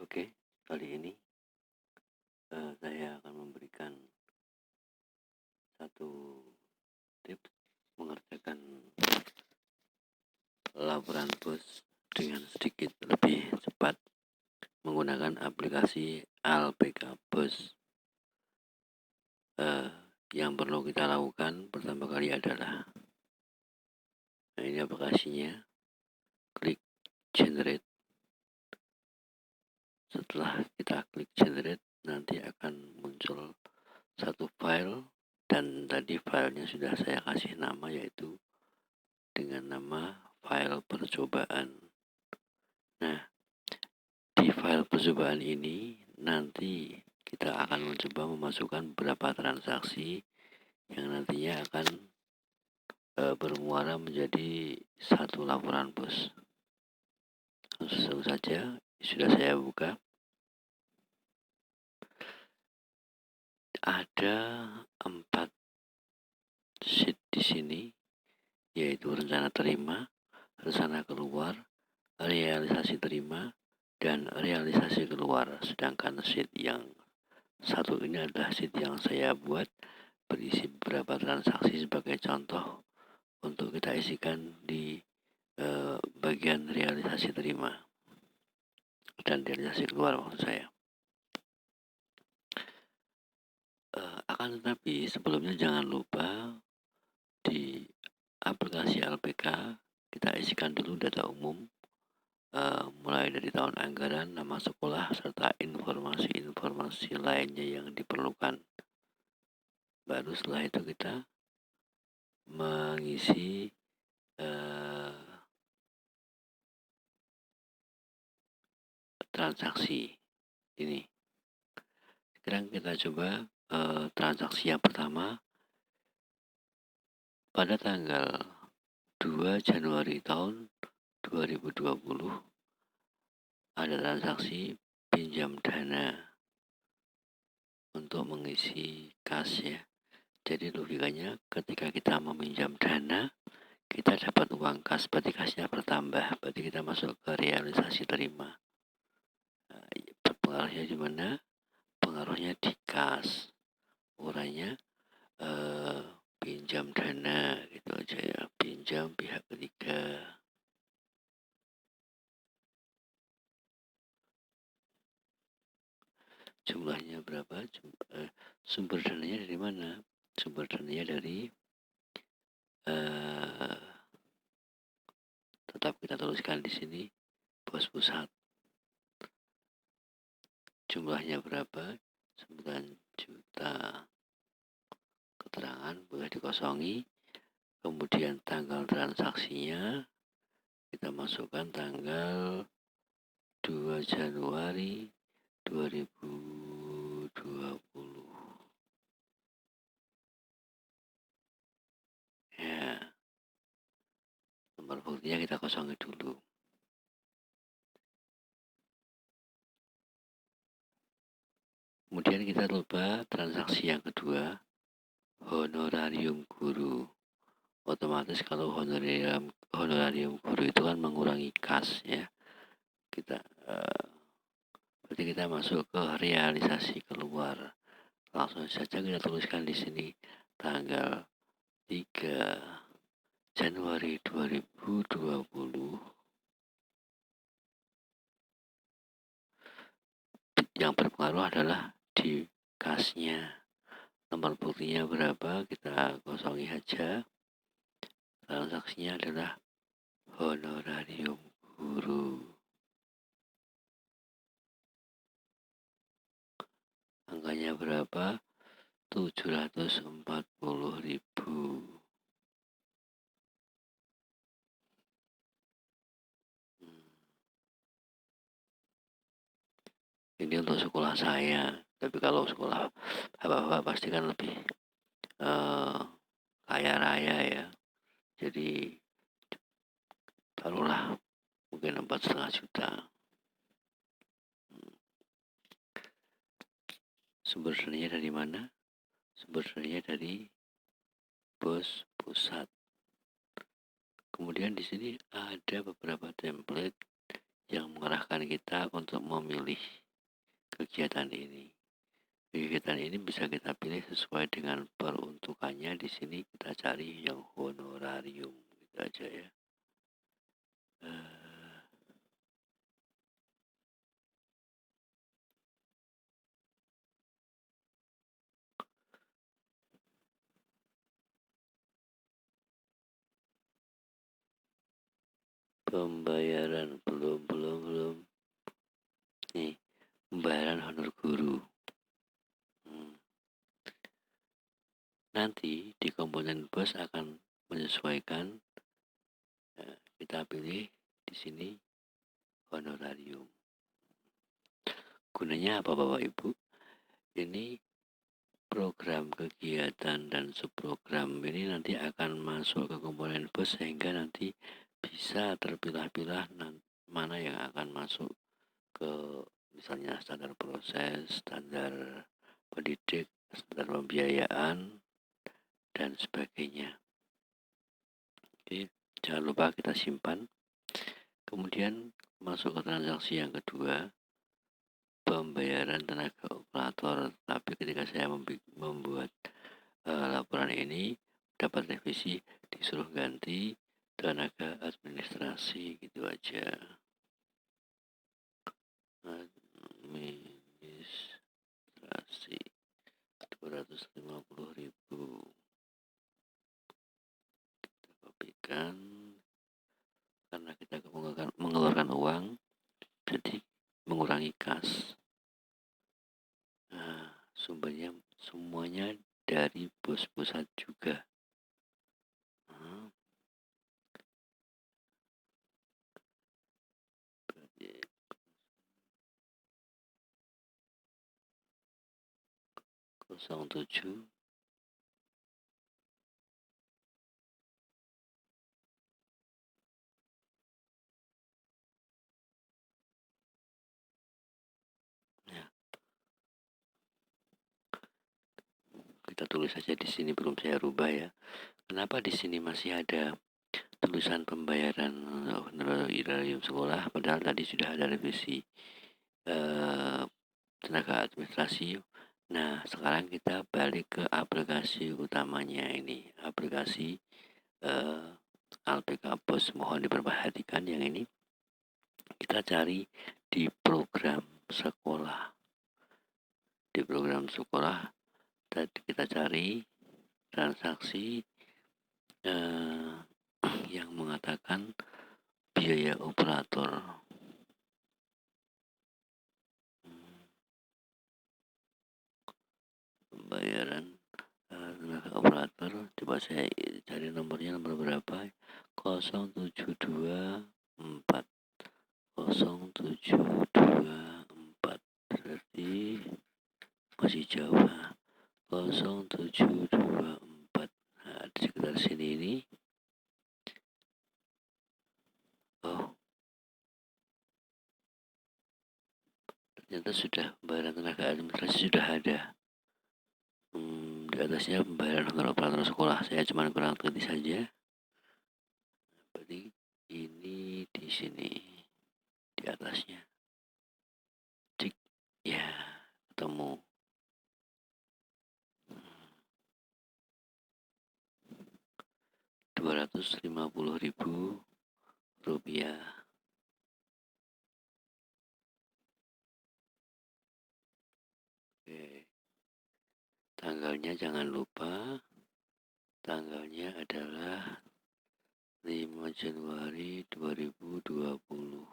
Oke, kali ini saya akan memberikan satu tips mengerjakan laporan bos dengan sedikit lebih cepat menggunakan aplikasi ALPK Bos. Yang perlu kita lakukan pertama kali adalah, ini aplikasinya, klik generate. Setelah kita klik generate, nanti akan muncul satu file, dan tadi filenya sudah saya kasih nama, yaitu dengan nama file percobaan. Nah, di file percobaan ini nanti kita akan mencoba memasukkan beberapa transaksi yang nantinya akan bermuara menjadi satu laporan bos. Langsung saja, sudah saya buka. Ada 4 sheet di sini, yaitu rencana terima, rencana keluar, realisasi terima, dan realisasi keluar. Sedangkan sheet yang satu ini adalah sheet yang saya buat, berisi beberapa transaksi sebagai contoh untuk kita isikan di bagian realisasi terima dan realisasi keluar maksud saya. Akan tetapi sebelumnya jangan lupa di aplikasi LPK kita isikan dulu data umum, mulai dari tahun anggaran, nama sekolah, serta informasi-informasi lainnya yang diperlukan. Baru setelah itu kita mengisi transaksi ini. Sekarang kita coba transaksi yang pertama. Pada tanggal 2 Januari tahun 2020 ada transaksi pinjam dana untuk mengisi kas ya. Jadi logikanya ketika kita meminjam dana, kita dapat uang kas, berarti kasnya bertambah, berarti kita masuk ke realisasi terima. Pengaruhnya di mana? Pengaruhnya di kas. Urainya pinjam dana gitu aja ya, pinjam pihak ketiga. Jumlahnya berapa? Sumber dananya dari mana? Sumber dananya dari tetap kita tuliskan di sini bos pusat. Jumlahnya berapa? 9 juta. Keterangan boleh dikosongi. Kemudian tanggal transaksinya kita masukkan tanggal 2 Januari 2020. Ya. Nomor buktinya kita kosongi dulu. Kemudian kita lupa transaksi yang kedua, honorarium guru. Otomatis kalau honorarium guru itu kan mengurangi kas ya. Berarti kita masuk ke realisasi keluar. Langsung saja kita tuliskan di sini tanggal 3 Januari 2020. Yang berpengaruh adalah di kasnya. Nomor buktinya berapa? Kita kosongi aja. Transaksinya adalah honorarium guru. Angkanya berapa? 740.000. Ini untuk sekolah saya, tapi kalau sekolah bapak-bapak pasti kan lebih kaya raya ya. Jadi taruhlah mungkin 4,5 juta. Sumber dananya dari mana? Sumber dananya dari bos pusat. Kemudian di sini ada beberapa template yang mengarahkan kita untuk memilih kegiatan ini. Kegiatan ini bisa kita pilih sesuai dengan peruntukannya. Di sini kita cari yang honorarium, gitu aja ya. Pembayaran belum. Nih, pembayaran honor guru. Nanti di komponen bos akan menyesuaikan. Kita pilih di sini honorarium. Gunanya apa Bapak Ibu? Ini program kegiatan dan subprogram ini nanti akan masuk ke komponen bos sehingga nanti bisa terpilah-pilah mana yang akan masuk ke misalnya standar proses, standar pendidik, standar pembiayaan, dan sebagainya. Oke, jangan lupa kita simpan. Kemudian masuk ke transaksi yang kedua, pembayaran tenaga operator. Tapi ketika saya membuat laporan ini dapat revisi, disuruh ganti tenaga administrasi, gitu aja. Administrasi 250.000 kita kopikan karena kita mengeluarkan uang, jadi mengurangi kas. Nah, sumbernya semuanya dari bos pusat juga. 07 ya. Kita tulis saja di sini, belum saya rubah ya. Kenapa di sini masih ada tulisan pembayaran honorarium sekolah, padahal tadi sudah ada revisi tenaga administrasi. Nah, sekarang kita balik ke aplikasi utamanya ini, aplikasi ALPK Bos. Mohon diperhatikan yang ini. Kita cari di program sekolah. Di program sekolah tadi kita cari transaksi yang mengatakan biaya operator. Pembayaran tenaga operator, coba saya cari nomornya, nomor berapa? 0724 0724, berarti masih jauh. 0724. Nah, di sekitar sini ini. Oh, ternyata sudah pembayaran tenaga administrasi sudah ada. Di atasnya pembayaran honor operator sekolah. Saya cuma kurang teliti saja. Berarti ini di sini di atasnya. Cik, ya ketemu. 250.000 rupiah. Oke. Tanggalnya jangan lupa, tanggalnya adalah 5 Januari 2020.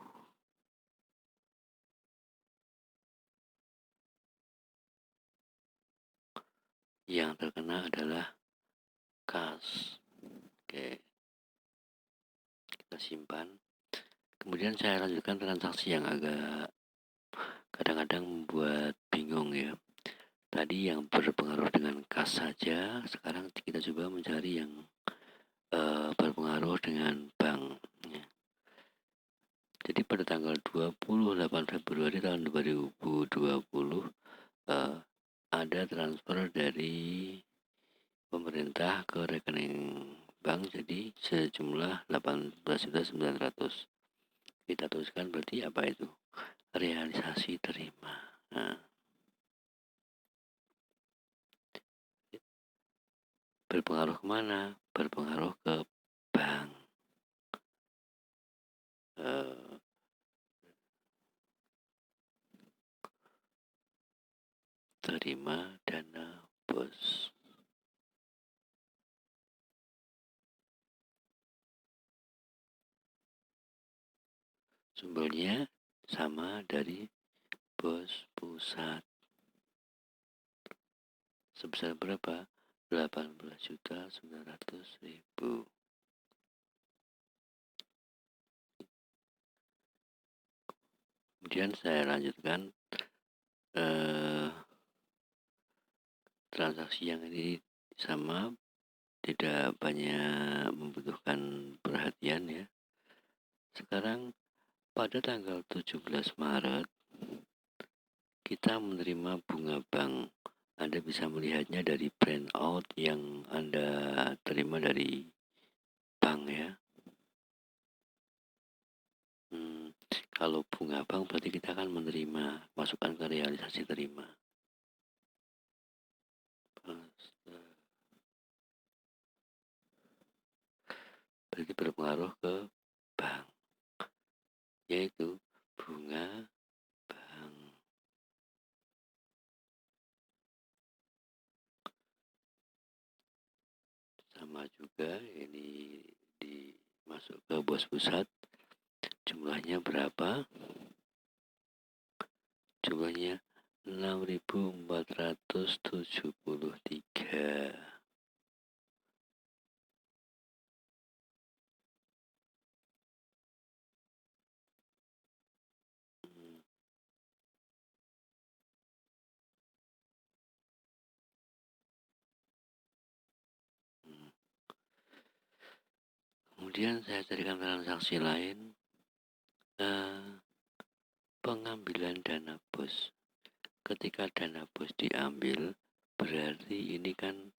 Yang terkena adalah kas. Oke, kita simpan. Kemudian saya lanjutkan transaksi yang agak kadang-kadang membuat bingung ya. Tadi yang berpengaruh dengan kas saja, sekarang kita coba mencari yang berpengaruh dengan bank ya. Jadi pada tanggal 28 Februari tahun 2020 ada transfer dari pemerintah ke rekening bank, jadi sejumlah 18.900. Kita tuliskan berarti apa itu? Realisasi terima. Nah, berpengaruh kemana? Berpengaruh ke bank. Terima dana bos. Sumbernya sama dari bos pusat. Sebesar berapa? 18.900.000. Kemudian saya lanjutkan transaksi yang ini sama, tidak banyak membutuhkan perhatian ya. Sekarang pada tanggal 17 Maret kita menerima bunga bank. Anda bisa melihatnya dari printout yang Anda terima dari bank ya. Kalau bunga bank berarti kita akan menerima, masukkan ke realisasi terima. Berarti berpengaruh ke bank, yaitu bunga bank. Sama juga ini dimasuk ke bos pusat. Jumlahnya berapa? Jumlahnya 6.473. Kemudian saya carikan transaksi lain, pengambilan dana bos. Ketika dana bos diambil, berarti ini kan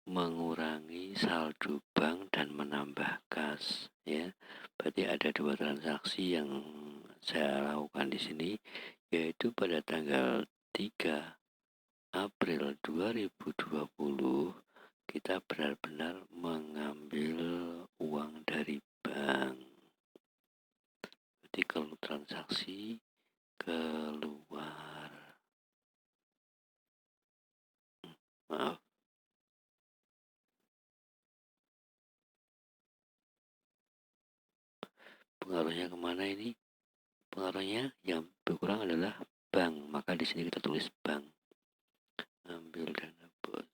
mengurangi saldo bank dan menambah kas ya. Berarti ada dua transaksi yang saya lakukan di sini, yaitu pada tanggal 3 April 2020 kita benar-benar mengambil uang dari bank. Berarti kalau transaksi keluar, maaf, pengaruhnya kemana ini? Pengaruhnya yang berkurang adalah bank, maka di sini kita tulis bank. Ambil dana bos.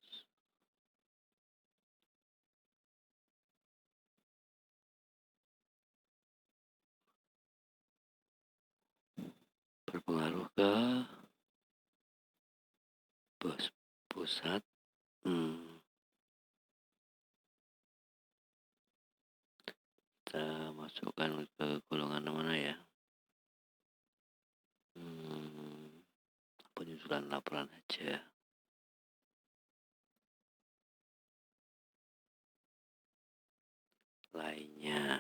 Berpengaruh ke bos pusat. Kita masukkan ke golongan mana ya? Penyusulan laporan aja. Lainnya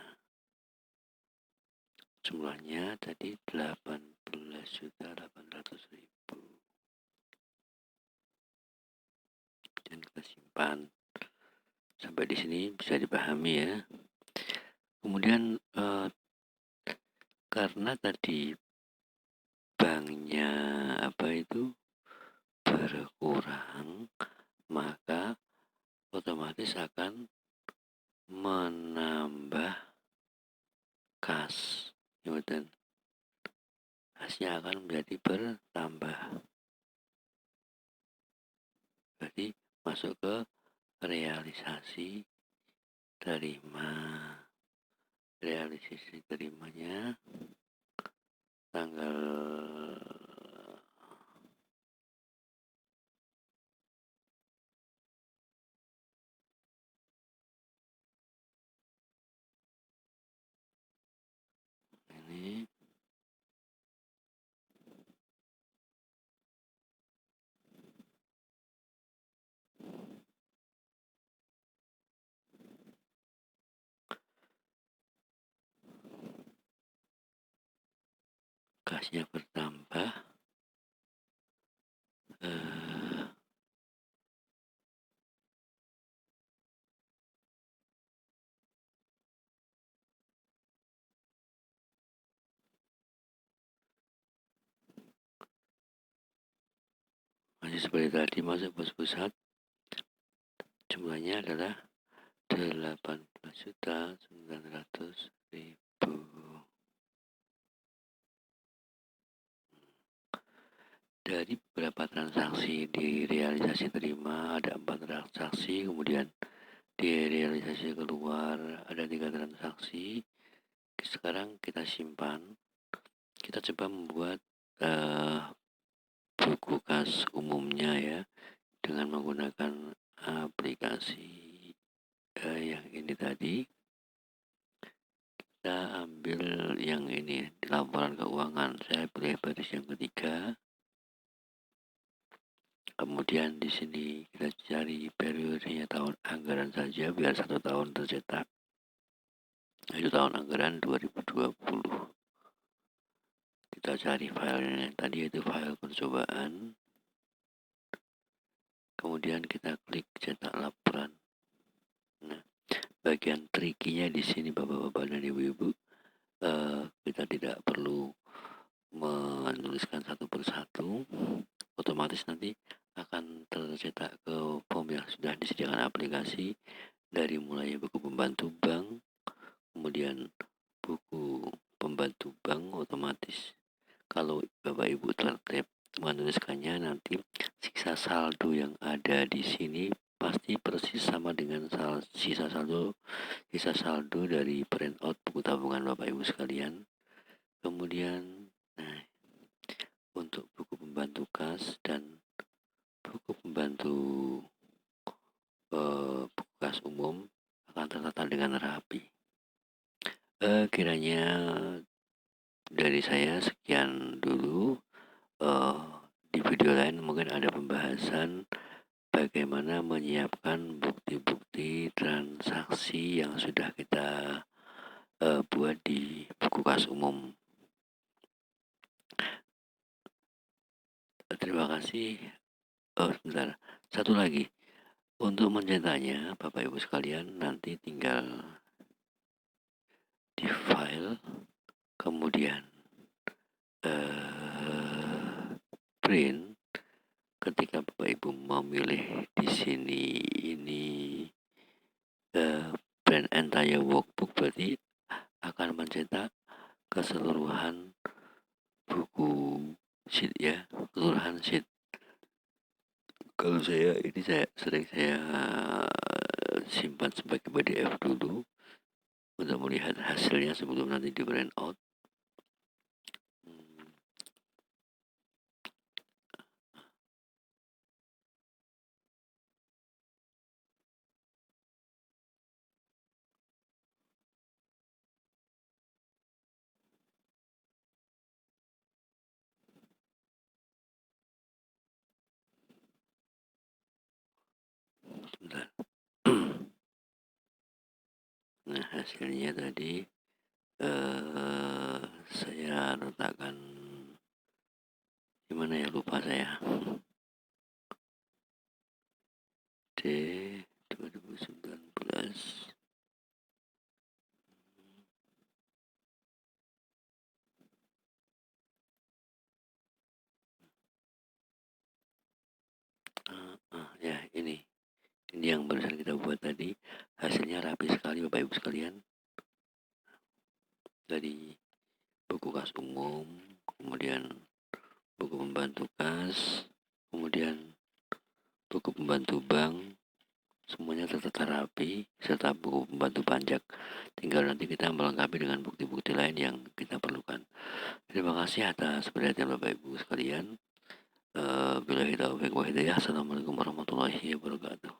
jumlahnya tadi 18.800.000. Dan kita simpan. Sampai di sini bisa dipahami ya. Kemudian karena tadi banknya berkurang, maka otomatis akan menambah kas. Kemudian kasnya akan menjadi bertambah. Berarti masuk ke realisasi terima. Realisasi terimanya tanggal ini kasnya bertambah. Masih seperti tadi, masuk bos pusat. Jumlahnya adalah 18.900.000. Dari beberapa transaksi di realisasi terima ada 4 transaksi, kemudian di realisasi keluar ada 3 transaksi. Sekarang kita simpan. Kita coba membuat buku kas umumnya ya, dengan menggunakan aplikasi yang ini tadi. Kita ambil yang ini, di laporan keuangan. Saya pilih baris yang ketiga. Kemudian di sini kita cari periodenya tahun anggaran saja biar 1 tahun tercetak. Itu tahun anggaran 2020. Kita cari filenya tadi, yaitu file percobaan. Kemudian kita klik cetak laporan. Nah, bagian trikinya di sini Bapak-bapak dan Ibu-ibu, kita tidak perlu menuliskan satu persatu, otomatis nanti akan tercetak ke form yang sudah disediakan aplikasi, dari mulai buku pembantu bank, kemudian buku pembantu bank otomatis. Kalau Bapak Ibu tertib menuliskannya, nanti sisa saldo yang ada di sini pasti persis sama dengan sisa saldo dari print out buku tabungan Bapak Ibu sekalian. Kemudian untuk buku pembantu kas dan buku pembantu buku kas umum akan tertata dengan rapi. Kiranya dari saya sekian dulu. Di video lain mungkin ada pembahasan bagaimana menyiapkan bukti-bukti transaksi yang sudah kita buat di buku kas umum. Terima kasih. Sebentar, satu lagi. Untuk mencetaknya, Bapak Ibu sekalian, nanti tinggal di file, kemudian print. Ketika Bapak Ibu memilih di sini ini print entire workbook, berarti akan mencetak keseluruhan buku sheet ya, keseluruhan sheet. Kalau saya sering simpan sebagai PDF dulu untuk melihat hasilnya sebelum nanti di print out. Sebentar. Nah, hasilnya tadi saya letakkan gimana ya, lupa saya. D 2019. Ya ini yang barusan kita buat tadi. Hasilnya rapi sekali Bapak Ibu sekalian. Dari buku kas umum, kemudian buku pembantu kas, kemudian buku pembantu bank, semuanya tertata rapi, serta buku pembantu pajak. Tinggal nanti kita melengkapi dengan bukti-bukti lain yang kita perlukan. Terima kasih atas perhatian Bapak Ibu sekalian. Billahi taufiq wal hidayah. Assalamualaikum warahmatullahi wabarakatuh.